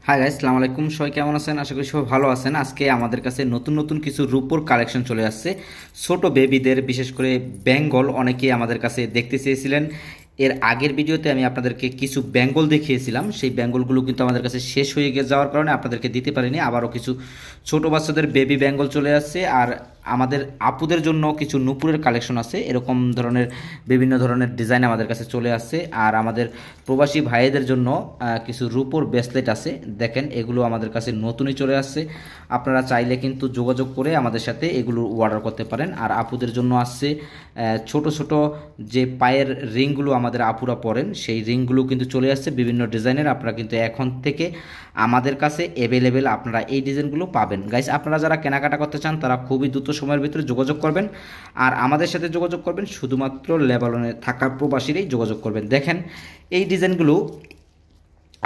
Hi guys, আসসালামু আলাইকুম। সবাই কেমন আছেন? আশা করি সবাই ভালো আছেন। আজকে আমাদের কাছে নতুন নতুন কিছু রূপোর কালেকশন চলে আসছে। ছোট বেবিদের, বিশেষ করে বেঙ্গল, অনেকেই আমাদের কাছে দেখতে চেয়েছিলেন। এর আগের ভিডিওতে আমি আপনাদেরকে কিছু বেঙ্গল দেখিয়েছিলাম। সেই বেঙ্গলগুলো কিন্তু আমাদের কাছে শেষ হয়ে যাওয়ার কারণে আপনাদেরকে দিতে পারিনি। আবারও কিছু ছোট বাচ্চাদের বেবি বেঙ্গল চলে আসছে। আর আমাদের আপুদের জন্য কিছু নুপুরের কালেকশন আছে। এরকম ধরনের বিভিন্ন ধরনের ডিজাইন আমাদের কাছে চলে আসছে। আর আমাদের প্রবাসী ভাইদের জন্য কিছু রূপোর ব্রেসলেট আছে। দেখেন, এগুলো আমাদের কাছে নতুনই চলে আসছে। আপনারা চাইলে কিন্তু যোগাযোগ করে আমাদের সাথে এগুলো অর্ডার করতে পারেন। আর আপুদের জন্য আসছে ছোট ছোট যে পায়ের রিংগুলো আমাদের আপুরা পরেন, সেই রিংগুলো কিন্তু চলে আসছে বিভিন্ন ডিজাইনের। আপনারা কিন্তু এখন থেকে আমাদের কাছে অ্যাভেলেবেল আপনারা এই ডিজাইনগুলো পাবেন। গাইস, আপনারা যারা কেনাকাটা করতে চান তারা খুবই দ্রুত সময়ের ভিতরে যোগাযোগ করবেন। আর আমাদের সাথে যোগাযোগ করবেন শুধুমাত্র লেবাননে থাকা প্রবাসীরাই যোগাযোগ করবেন। দেখেন, এই ডিজাইনগুলো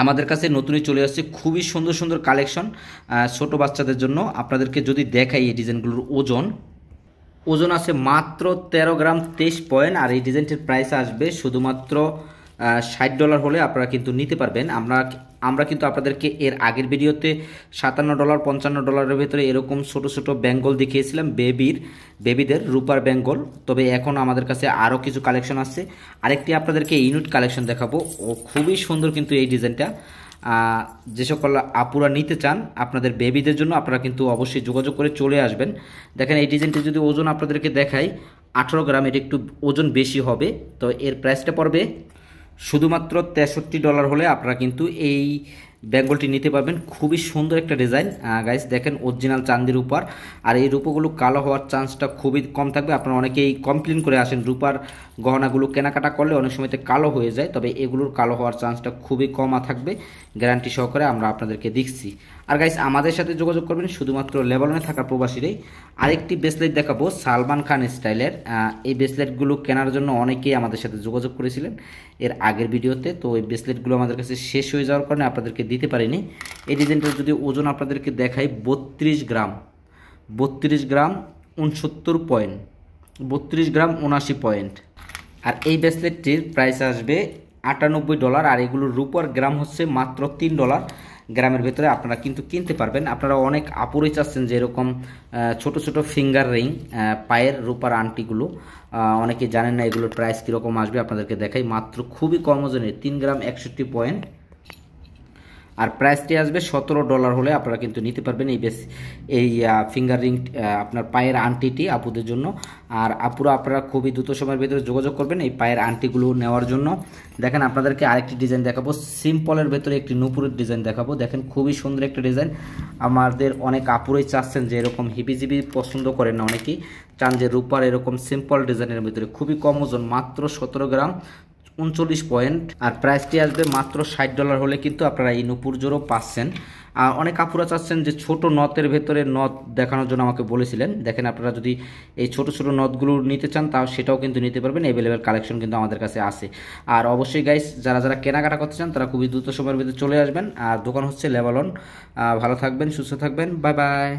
আমাদের কাছে নতুনই চলে আসছে। খুবই সুন্দর সুন্দর কালেকশন ছোট বাচ্চাদের জন্য। আপনাদেরকে যদি দেখাই এই ডিজাইনগুলোর ওজন ওজন আছে মাত্র 13 গ্রাম 23 পয়েন্ট। আর এই ডিজাইনটির প্রাইস আসবে শুধুমাত্র $60 হলে আপনারা কিন্তু নিতে পারবেন। আমরা আমরা কিন্তু আপনাদেরকে এর আগের ভিডিওতে $57 $55 ভেতরে এরকম ছোট ছোট বেঙ্গল দেখিয়েছিলাম, বেবিদের রূপার বেঙ্গল। তবে এখন আমাদের কাছে আরও কিছু কালেকশন আছে। আরেকটি আপনাদেরকে ইউনিট কালেকশন দেখাবো। ও খুবই সুন্দর কিন্তু এই ডিজাইনটা। যে সকল আপুরা নিতে চান আপনাদের বেবিদের জন্য, আপনারা কিন্তু অবশ্যই যোগাযোগ করে চলে আসবেন। দেখেন, এই ডিজাইনটি যদি ওজন আপনাদেরকে দেখাই 18 গ্রাম, এটা একটু ওজন বেশি হবে। তো এর প্রাইসটা পড়বে শুধুমাত্র $63 হলে আপনারা কিন্তু এই বেঙ্গলটি নিতে পারবেন। খুবই সুন্দর একটা ডিজাইন গাইস। দেখেন, অরিজিনাল চান্দির উপর। আর এই রূপোগুলো কালো হওয়ার চান্সটা খুবই কম থাকবে। আপনারা অনেকেই কমপ্লেন করে আসেন রূপার গহনাগুলো কেনাকাটা করলে অনেক সময়তে কালো হয়ে যায়, তবে এগুলোর কালো হওয়ার চান্সটা খুবই কম থাকবে। গ্যারান্টি সহকারে আমরা আপনাদেরকে দিচ্ছি। আর গাইস, আমাদের সাথে যোগাযোগ করবেন শুধুমাত্র লেবাননে থাকা প্রবাসীরাই। আরেকটি ব্রেসলেট দেখাবো সালমান খান স্টাইলের। এই ব্রেসলেটগুলো কেনার জন্য অনেকেই আমাদের সাথে যোগাযোগ করেছিলেন এর আগের ভিডিওতে। তো এই ব্রেসলেটগুলো আমাদের কাছে শেষ হয়ে যাওয়ার কারণে আপনাদেরকে দিতে পারিনি। এই ডিজাইনটার যদি ওজন আপনাদেরকে দেখাই 32 গ্রাম, 32 গ্রাম 69 পয়েন্ট, 32 গ্রাম 79 পয়েন্ট। আর এই ব্রেসলেটটির প্রাইস আসবে $98। আর এগুলোর রূপার গ্রাম হচ্ছে মাত্র $3। গ্রামের ভেতরে আপনারা কিন্তু কিনতে পারবেন। আপনারা অনেক আপুরই চাচ্ছেন যে এরকম ছোট ছোট ফিঙ্গার রিং, পায়ের রূপার আংটিগুলো। অনেকে জানেন না এগুলোর প্রাইস কীরকম আসবে। আপনাদেরকে দেখাই, মাত্র খুবই কম ওজনের 3 গ্রাম 61 পয়েন্ট। আর প্রাইসটি আসবে $17 হলে আপনারা কিন্তু নিতে পারবেন এই ফিঙ্গার রিং, আপনার পায়ের আংটিটি আপুদের জন্য। আর আপুরা আপনারা খুবই দ্রুত সময়ের ভিতরে যোগাযোগ করবেন এই পায়ের আংটিগুলো নেওয়ার জন্য। দেখেন, আপনাদেরকে আরেকটি ডিজাইন দেখাবো। সিম্পলের ভেতরে একটি নুপুরের ডিজাইন দেখাবো। দেখেন, খুবই সুন্দর একটা ডিজাইন। আমাদের অনেক আপুরাই চাচ্ছেন যে এরকম হিবিজিবি পছন্দ করেন না, অনেকেই চান যে রূপার এরকম সিম্পল ডিজাইনের ভিতরে। খুবই কম ওজন, মাত্র 17 গ্রাম 39 পয়েন্ট। আর প্রাইসটি আসবে মাত্র $60 হলে কিন্তু আপনারা এই নুপুর জোড়ও পাচ্ছেন। অনেক আপুরা চাচ্ছেন যে ছোট নথের ভেতরে নথ দেখানোর জন্য আমাকে বলেছিলেন। দেখেন, আপনারা যদি এই ছোট ছোট নথগুলো নিতে চান তাও সেটাও কিন্তু নিতে পারবেন। অ্যাভেলেবেল কালেকশন কিন্তু আমাদের কাছে আছে। আর অবশ্যই গাইস, যারা যারা কেনাকাটা করতে চান তারা খুবই দ্রুত সময়ের ভিতরে চলে আসবেন। আর দোকান হচ্ছে লেবানন। ভালো থাকবেন, সুস্থ থাকবেন, বাই বাই।